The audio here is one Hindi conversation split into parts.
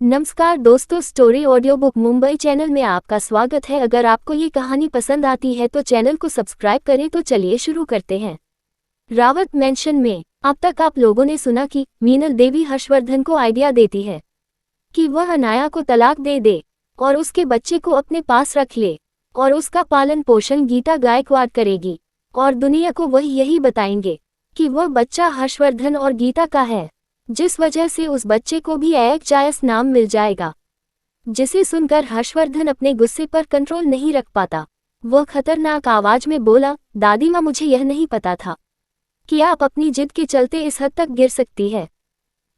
नमस्कार दोस्तों, story audio book Mumbai channel में आपका स्वागत है। अगर आपको ये कहानी पसंद आती है तो चैनल को सब्सक्राइब करें। तो चलिए शुरू करते हैं। रावत मैंशन में अब तक आप लोगों ने सुना कि मीनल देवी हर्षवर्धन को आइडिया देती है कि वह अनाया को तलाक दे दे और उसके बच्चे को अपने पास रख ले और उसका पालन पोषण गीता गायकवाड़ करेगी और दुनिया को वह यही बताएंगे कि वह बच्चा हर्षवर्धन और गीता का है, जिस वजह से उस बच्चे को भी एक जायस नाम मिल जाएगा। जिसे सुनकर हर्षवर्धन अपने गुस्से पर कंट्रोल नहीं रख पाता। वह खतरनाक आवाज में बोला, दादी माँ, मुझे यह नहीं पता था कि आप अपनी जिद के चलते इस हद तक गिर सकती है।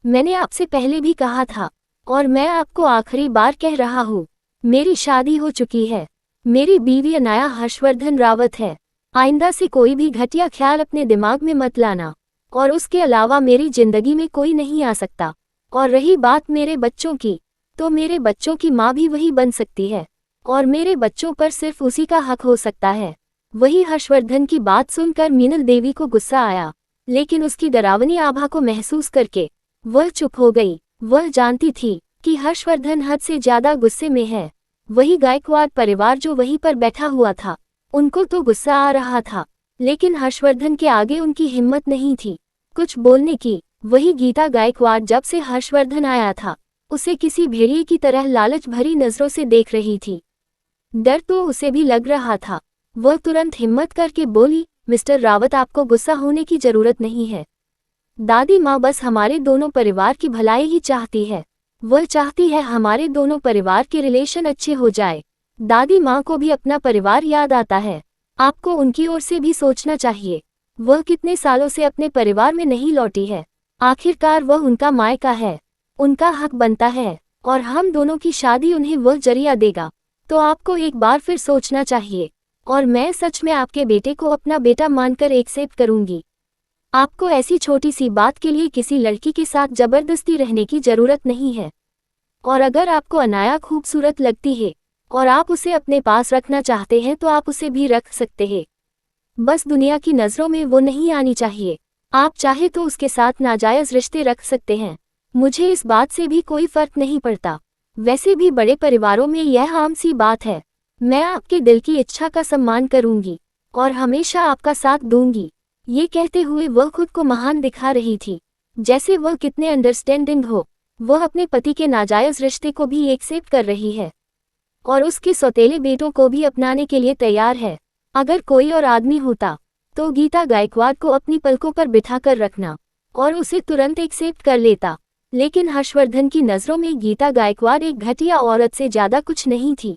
मैंने आपसे पहले भी कहा था और मैं आपको आखिरी बार कह रहा हूँ, मेरी शादी हो चुकी है। मेरी बीवी अनाया हर्षवर्धन रावत है। आइंदा से कोई भी घटिया ख्याल अपने दिमाग में मत लाना और उसके अलावा मेरी जिंदगी में कोई नहीं आ सकता। और रही बात मेरे बच्चों की, तो मेरे बच्चों की माँ भी वही बन सकती है और मेरे बच्चों पर सिर्फ उसी का हक हो सकता है। वही हर्षवर्धन की बात सुनकर मीनल देवी को गुस्सा आया, लेकिन उसकी डरावनी आभा को महसूस करके वह चुप हो गई। वह जानती थी कि हर्षवर्धन हद से ज्यादा गुस्से में है। वही गायकवाड़ परिवार जो वहीं पर बैठा हुआ था, उनको तो गुस्सा आ रहा था, लेकिन हर्षवर्धन के आगे उनकी हिम्मत नहीं थी कुछ बोलने की। वही गीता गायकवाड़ जब से हर्षवर्धन आया था, उसे किसी भेड़िए की तरह लालच भरी नजरों से देख रही थी। डर तो उसे भी लग रहा था। वह तुरंत हिम्मत करके बोली, मिस्टर रावत, आपको गुस्सा होने की जरूरत नहीं है। दादी माँ बस हमारे दोनों परिवार की भलाई ही चाहती है। वह चाहती है हमारे दोनों परिवार के रिलेशन अच्छे हो जाए। दादी माँ को भी अपना परिवार याद आता है। आपको उनकी ओर से भी सोचना चाहिए। वह कितने सालों से अपने परिवार में नहीं लौटी है। आखिरकार वह उनका मायका है, उनका हक बनता है और हम दोनों की शादी उन्हें वह जरिया देगा। तो आपको एक बार फिर सोचना चाहिए और मैं सच में आपके बेटे को अपना बेटा मानकर एक्सेप्ट करूंगी। आपको ऐसी छोटी सी बात के लिए किसी लड़की के साथ जबरदस्ती रहने की जरूरत नहीं है। और अगर आपको अनाया खूबसूरत लगती है और आप उसे अपने पास रखना चाहते हैं तो आप उसे भी रख सकते हैं। बस दुनिया की नज़रों में वो नहीं आनी चाहिए। आप चाहे तो उसके साथ नाजायज़ रिश्ते रख सकते हैं। मुझे इस बात से भी कोई फर्क नहीं पड़ता। वैसे भी बड़े परिवारों में यह आम सी बात है। मैं आपके दिल की इच्छा का सम्मान करूंगी और हमेशा आपका साथ दूंगी। ये कहते हुए वह खुद को महान दिखा रही थी, जैसे वह कितने अंडरस्टैंडिंग हो। वह अपने पति के नाजायज़ रिश्ते को भी एक्सेप्ट कर रही है और उसके सौतेले बेटों को भी अपनाने के लिए तैयार है। अगर कोई और आदमी होता तो गीता गायकवाड़ को अपनी पलकों पर बिठाकर रखना और उसे तुरंत एक्सेप्ट कर लेता। लेकिन हर्षवर्धन की नज़रों में गीता गायकवाड़ एक घटिया औरत से ज्यादा कुछ नहीं थी।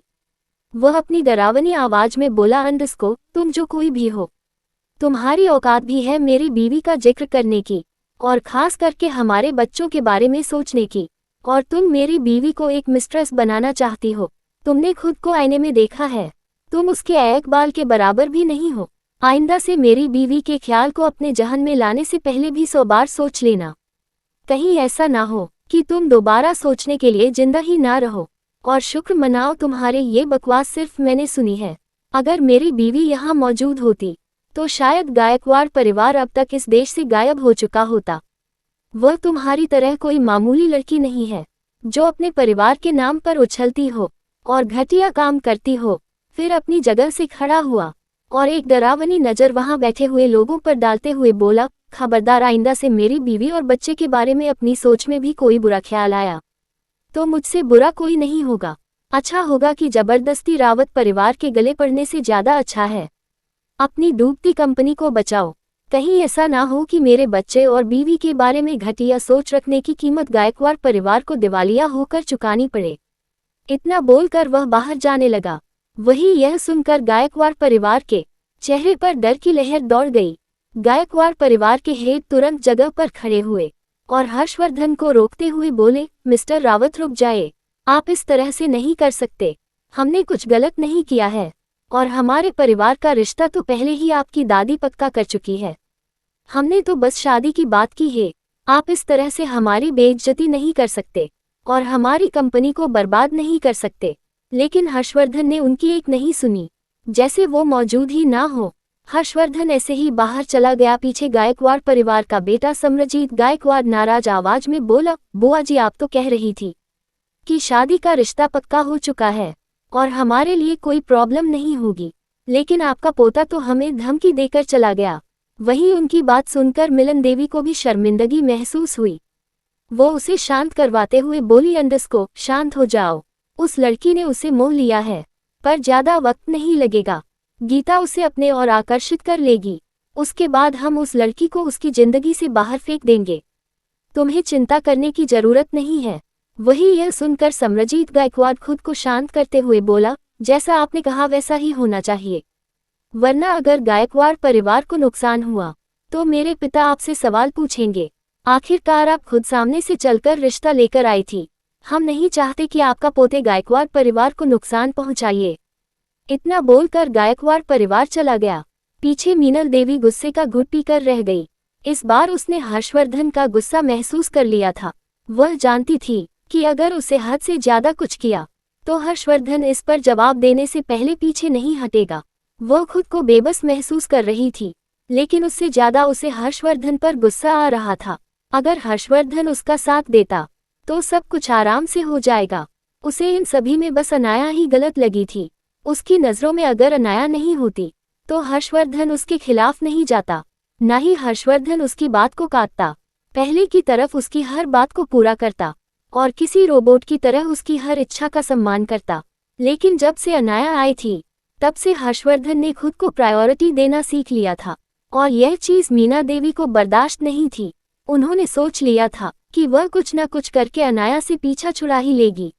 वह अपनी डरावनी आवाज में बोला, अंडस्को, तुम जो कोई भी हो, तुम्हारी औकात भी है मेरी बीवी का जिक्र करने की और खास करके हमारे बच्चों के बारे में सोचने की। और तुम मेरी बीवी को एक मिस्ट्रेस बनाना चाहती हो। तुमने खुद को आईने में देखा है, तुम उसके एक बाल के बराबर भी नहीं हो। आइंदा से मेरी बीवी के ख्याल को अपने जहन में लाने से पहले भी 100 बार सोच लेना। कहीं ऐसा ना हो कि तुम दोबारा सोचने के लिए जिंदा ही ना रहो। और शुक्र मनाओ तुम्हारे ये बकवास सिर्फ मैंने सुनी है। अगर मेरी बीवी यहाँ मौजूद होती तो शायद गायकवाड़ परिवार अब तक इस देश से गायब हो चुका होता। वह तुम्हारी तरह कोई मामूली लड़की नहीं है जो अपने परिवार के नाम पर उछलती हो और घटिया काम करती हो। फिर अपनी जगह से खड़ा हुआ और एक डरावनी नज़र वहां बैठे हुए लोगों पर डालते हुए बोला, खबरदार, आइंदा से मेरी बीवी और बच्चे के बारे में अपनी सोच में भी कोई बुरा ख्याल आया तो मुझसे बुरा कोई नहीं होगा। अच्छा होगा कि जबरदस्ती रावत परिवार के गले पड़ने से ज्यादा अच्छा है। अपनी डूबती कंपनी को बचाओ। कहीं ऐसा ना हो कि मेरे बच्चे और बीवी के बारे में घटिया सोच रखने की कीमत गायकवाड़ परिवार को दिवालिया होकर चुकानी पड़े। इतना बोलकर वह बाहर जाने लगा। वही यह सुनकर गायकवाड़ परिवार के चेहरे पर डर की लहर दौड़ गई। गायकवाड़ परिवार के हेड तुरंत जगह पर खड़े हुए और हर्षवर्धन को रोकते हुए बोले, मिस्टर रावत, रुक जाए। आप इस तरह से नहीं कर सकते। हमने कुछ गलत नहीं किया है और हमारे परिवार का रिश्ता तो पहले ही आपकी दादी पक्का कर चुकी है। हमने तो बस शादी की बात की है। आप इस तरह से हमारी बेइज्जती नहीं कर सकते और हमारी कंपनी को बर्बाद नहीं कर सकते। लेकिन हर्षवर्धन ने उनकी एक नहीं सुनी, जैसे वो मौजूद ही ना हो। हर्षवर्धन ऐसे ही बाहर चला गया। पीछे गायकवाड़ परिवार का बेटा समरजीत गायकवाड़ नाराज आवाज में बोला, बुआ जी, आप तो कह रही थी कि शादी का रिश्ता पक्का हो चुका है और हमारे लिए कोई प्रॉब्लम नहीं होगी, लेकिन आपका पोता तो हमें धमकी देकर चला गया। वहीं उनकी बात सुनकर मिलन देवी को भी शर्मिंदगी महसूस हुई। वो उसे शांत करवाते हुए बोली, अंडस्को शांत हो जाओ, उस लड़की ने उसे मोह लिया है, पर ज्यादा वक्त नहीं लगेगा। गीता उसे अपने और आकर्षित कर लेगी, उसके बाद हम उस लड़की को उसकी जिंदगी से बाहर फेंक देंगे। तुम्हें चिंता करने की जरूरत नहीं है। वही यह सुनकर समरजीत गायकवाड़ खुद को शांत करते हुए बोला, जैसा आपने कहा वैसा ही होना चाहिए, वरना अगर गायकवाड़ परिवार को नुकसान हुआ तो मेरे पिता आपसे सवाल पूछेंगे। आखिरकार आप खुद सामने से चलकर रिश्ता लेकर आई थी। हम नहीं चाहते कि आपका पोते गायकवाड़ परिवार को नुकसान पहुंचाइए। इतना बोलकर गायकवाड़ परिवार चला गया। पीछे मीनल देवी गुस्से का घुट पीकर रह गई। इस बार उसने हर्षवर्धन का गुस्सा महसूस कर लिया था। वह जानती थी कि अगर उसे हद से ज्यादा कुछ किया तो हर्षवर्धन इस पर जवाब देने से पहले पीछे नहीं हटेगा। वह खुद को बेबस महसूस कर रही थी, लेकिन उससे ज्यादा उसे हर्षवर्धन पर गुस्सा आ रहा था। अगर हर्षवर्धन उसका साथ देता तो सब कुछ आराम से हो जाएगा। उसे इन सभी में बस अनाया ही गलत लगी थी। उसकी नज़रों में अगर अनाया नहीं होती तो हर्षवर्धन उसके खिलाफ नहीं जाता, न ही हर्षवर्धन उसकी बात को काटता। पहले की तरफ उसकी हर बात को पूरा करता और किसी रोबोट की तरह उसकी हर इच्छा का सम्मान करता। लेकिन जब से अनाया आई थी तब से हर्षवर्धन ने खुद को प्रायोरिटी देना सीख लिया था और यह चीज़ मीना देवी को बर्दाश्त नहीं थी। उन्होंने सोच लिया था कि वह कुछ न कुछ करके अनाया से पीछा छुड़ा ही लेगी।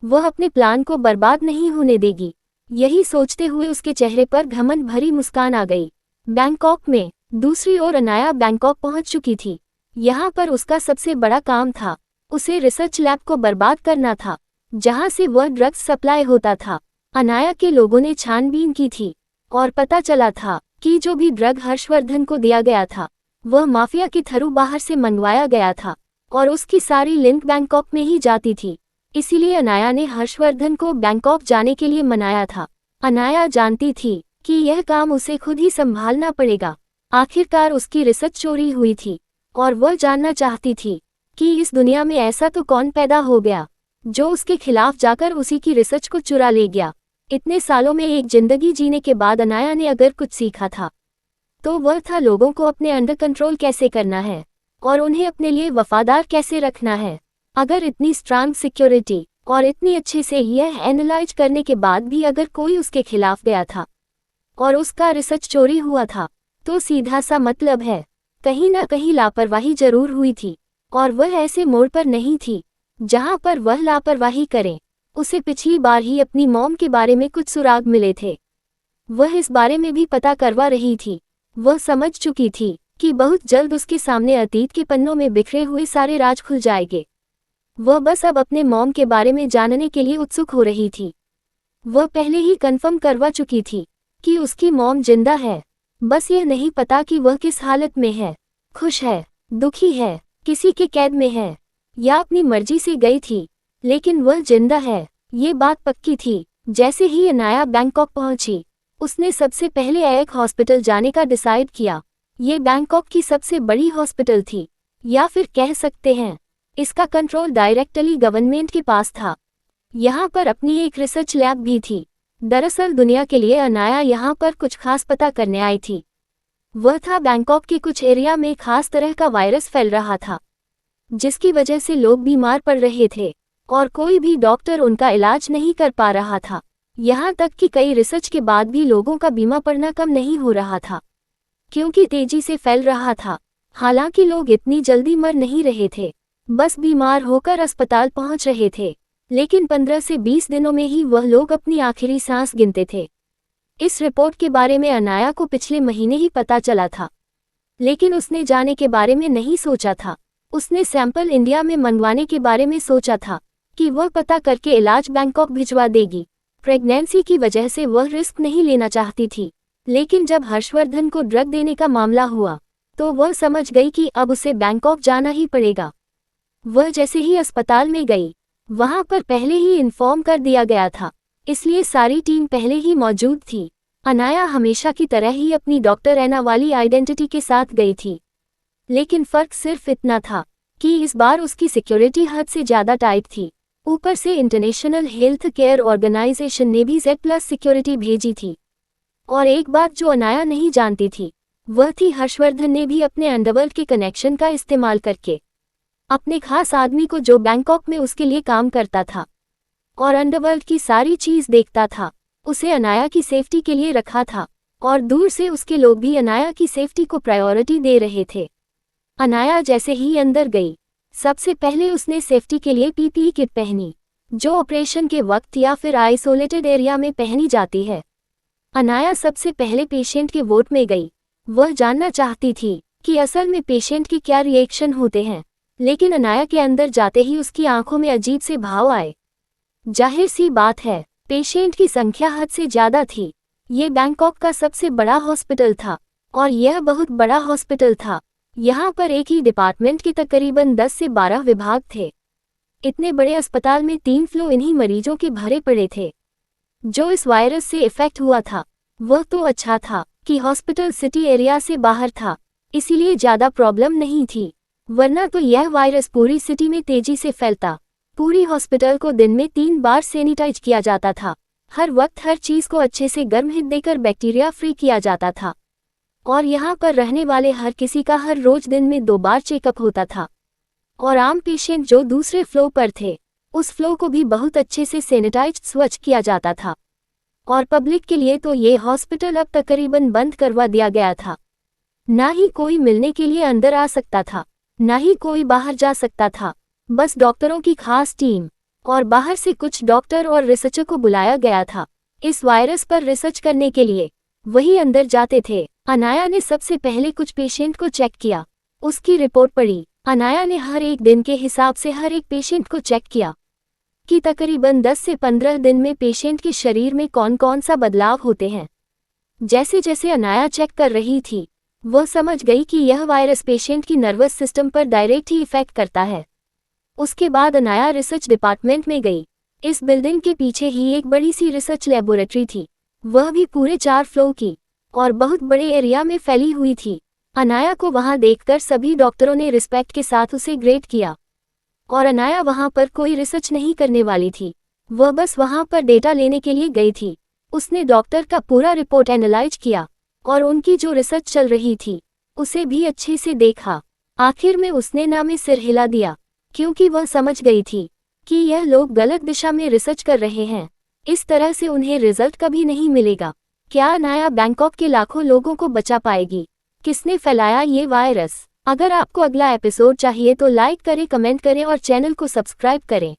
वह अपने प्लान को बर्बाद नहीं होने देगी। यही सोचते हुए उसके चेहरे पर घमंड भरी मुस्कान आ गई। बैंकॉक में दूसरी ओर अनाया बैंकॉक पहुंच चुकी थी। यहाँ पर उसका सबसे बड़ा काम था, उसे रिसर्च लैब को बर्बाद करना था जहां से वह ड्रग्स सप्लाई होता था। अनाया के लोगों ने छानबीन की थी और पता चला था कि जो भी ड्रग हर्षवर्धन को दिया गया था वह माफिया के थ्रू बाहर से मंगवाया गया था और उसकी सारी लिंक बैंकॉक में ही जाती थी। इसीलिए अनाया ने हर्षवर्धन को बैंकॉक जाने के लिए मनाया था। अनाया जानती थी कि यह काम उसे खुद ही संभालना पड़ेगा। आखिरकार उसकी रिसर्च चोरी हुई थी और वह जानना चाहती थी कि इस दुनिया में ऐसा तो कौन पैदा हो गया जो उसके खिलाफ जाकर उसी की रिसर्च को चुरा ले गया। इतने सालों में एक जिंदगी जीने के बाद अनाया ने अगर कुछ सीखा था तो वह था लोगों को अपने अंडर कंट्रोल कैसे करना है और उन्हें अपने लिए वफादार कैसे रखना है। अगर इतनी स्ट्रांग सिक्योरिटी और इतनी अच्छे से यह एनालाइज करने के बाद भी अगर कोई उसके खिलाफ गया था और उसका रिसर्च चोरी हुआ था तो सीधा सा मतलब है कहीं ना कहीं लापरवाही जरूर हुई थी और वह ऐसे मोड़ पर नहीं थी जहां पर वह लापरवाही करे। उसे पिछली बार ही अपनी मॉम के बारे में कुछ सुराग मिले थे। वह इस बारे में भी पता करवा रही थी। वह समझ चुकी थी कि बहुत जल्द उसके सामने अतीत के पन्नों में बिखरे हुए सारे राज खुल जाएंगे। वह बस अब अपने मॉम के बारे में जानने के लिए उत्सुक हो रही थी। वह पहले ही कंफर्म करवा चुकी थी कि उसकी मॉम जिंदा है, बस यह नहीं पता कि वह किस हालत में है, खुश है, दुखी है, किसी के कैद में है या अपनी मर्जी से गई थी, लेकिन वह जिंदा है, ये बात पक्की थी। जैसे ही अनाया बैंकॉक पहुंची उसने सबसे पहले एक हॉस्पिटल जाने का डिसाइड किया। ये बैंकॉक की सबसे बड़ी हॉस्पिटल थी, या फिर कह सकते हैं इसका कंट्रोल डायरेक्टली गवर्नमेंट के पास था। यहाँ पर अपनी एक रिसर्च लैब भी थी। दरअसल दुनिया के लिए अनाया यहाँ पर कुछ खास पता करने आई थी। वह था बैंकॉक के कुछ एरिया में खास तरह का वायरस फैल रहा था जिसकी वजह से लोग बीमार पड़ रहे थे और कोई भी डॉक्टर उनका इलाज नहीं कर पा रहा था। यहाँ तक कि कई रिसर्च के बाद भी लोगों का बीमा पड़ना कम नहीं हो रहा था क्योंकि तेजी से फैल रहा था। हालांकि लोग इतनी जल्दी मर नहीं रहे थे, बस बीमार होकर अस्पताल पहुंच रहे थे, लेकिन 15 से 20 दिनों में ही वह लोग अपनी आखिरी सांस गिनते थे। इस रिपोर्ट के बारे में अनाया को पिछले महीने ही पता चला था, लेकिन उसने जाने के बारे में नहीं सोचा था। उसने सैंपल इंडिया में मंगवाने के बारे में सोचा था कि वह पता करके इलाज बैंकॉक भिजवा देगी। प्रेगनेंसी की वजह से वह रिस्क नहीं लेना चाहती थी, लेकिन जब हर्षवर्धन को ड्रग देने का मामला हुआ तो वह समझ गई कि अब उसे बैंकॉक जाना ही पड़ेगा। वह जैसे ही अस्पताल में गई, वहां पर पहले ही इन्फॉर्म कर दिया गया था, इसलिए सारी टीम पहले ही मौजूद थी। अनाया हमेशा की तरह ही अपनी डॉक्टर एना वाली आइडेंटिटी के साथ गई थी, लेकिन फर्क सिर्फ इतना था कि इस बार उसकी सिक्योरिटी हद से ज्यादा टाइट थी। ऊपर से इंटरनेशनल हेल्थ केयर ऑर्गेनाइजेशन ने भी Z+ सिक्योरिटी भेजी थी। और एक बात जो अनाया नहीं जानती थी वह थी हर्षवर्धन ने भी अपने अंडरवर्ल्ड के कनेक्शन का इस्तेमाल करके अपने खास आदमी को जो बैंकॉक में उसके लिए काम करता था और अंडरवर्ल्ड की सारी चीज देखता था, उसे अनाया की सेफ्टी के लिए रखा था। और दूर से उसके लोग भी अनाया की सेफ्टी को प्रायोरिटी दे रहे थे। अनाया जैसे ही अंदर गई, सबसे पहले उसने सेफ्टी के लिए PPE किट पहनी, जो ऑपरेशन के वक्त या फिर आइसोलेटेड एरिया में पहनी जाती है। अनाया सबसे पहले पेशेंट के वार्ड में गई। वह जानना चाहती थी कि असल में पेशेंट के क्या रिएक्शन होते हैं, लेकिन अनाया के अंदर जाते ही उसकी आंखों में अजीब से भाव आए। जाहिर सी बात है, पेशेंट की संख्या हद से ज्यादा थी। ये बैंकॉक का सबसे बड़ा हॉस्पिटल था और यह बहुत बड़ा हॉस्पिटल था। यहाँ पर एक ही डिपार्टमेंट के तकरीबन 10 से 12 विभाग थे। इतने बड़े अस्पताल में 3 फ्लो इन्हीं मरीजों के भरे पड़े थे। जो इस वायरस से इफेक्ट हुआ था वह तो अच्छा था कि हॉस्पिटल सिटी एरिया से बाहर था, इसीलिए ज्यादा प्रॉब्लम नहीं थी, वरना तो यह वायरस पूरी सिटी में तेजी से फैलता। पूरी हॉस्पिटल को दिन में 3 बार सैनिटाइज किया जाता था। हर वक्त हर चीज को अच्छे से गर्म हिट देकर बैक्टीरिया फ्री किया जाता था। और यहाँ पर रहने वाले हर किसी का हर रोज दिन में 2 बार चेकअप होता था। और आम पेशेंट जो दूसरे फ्लो पर थे, उस फ्लो को भी बहुत अच्छे से सैनिटाइज स्वच्छ किया जाता था। और पब्लिक के लिए तो ये हॉस्पिटल अब तकरीबन बंद करवा दिया गया था। ना ही कोई मिलने के लिए अंदर आ सकता था, ना ही कोई बाहर जा सकता था। बस डॉक्टरों की खास टीम और बाहर से कुछ डॉक्टर और रिसर्चर को बुलाया गया था इस वायरस पर रिसर्च करने के लिए। वही अंदर जाते थे। अनाया ने सबसे पहले कुछ पेशेंट को चेक किया, उसकी रिपोर्ट पढ़ी। अनाया ने हर एक दिन के हिसाब से हर एक पेशेंट को चेक किया कि तकरीबन 10 से 15 दिन में पेशेंट के शरीर में कौन कौन सा बदलाव होते हैं। जैसे जैसे अनाया चेक कर रही थी, वह समझ गई कि यह वायरस पेशेंट की नर्वस सिस्टम पर डायरेक्ट ही इफेक्ट करता है। उसके बाद अनाया रिसर्च डिपार्टमेंट में गई। इस बिल्डिंग के पीछे ही एक बड़ी सी रिसर्च लेबोरेटरी थी, वह भी पूरे 4 फ्लोर की और बहुत बड़े एरिया में फैली हुई थी। अनाया को वहां देखकर सभी डॉक्टरों ने रिस्पेक्ट के साथ उसे ग्रेट किया। और अनाया वहां पर कोई रिसर्च नहीं करने वाली थी, वह बस वहां पर डेटा लेने के लिए गई थी। उसने डॉक्टर का पूरा रिपोर्ट एनालाइज किया और उनकी जो रिसर्च चल रही थी उसे भी अच्छे से देखा। आखिर में उसने ना में सिर हिला दिया, क्योंकि वह समझ गई थी कि यह लोग गलत दिशा में रिसर्च कर रहे हैं। इस तरह से उन्हें रिजल्ट कभी नहीं मिलेगा। क्या अनाया बैंकॉक के लाखों लोगों को बचा पाएगी? किसने फैलाया ये वायरस? अगर आपको अगला एपिसोड चाहिए तो लाइक करें, कमेंट करें और चैनल को सब्सक्राइब करें।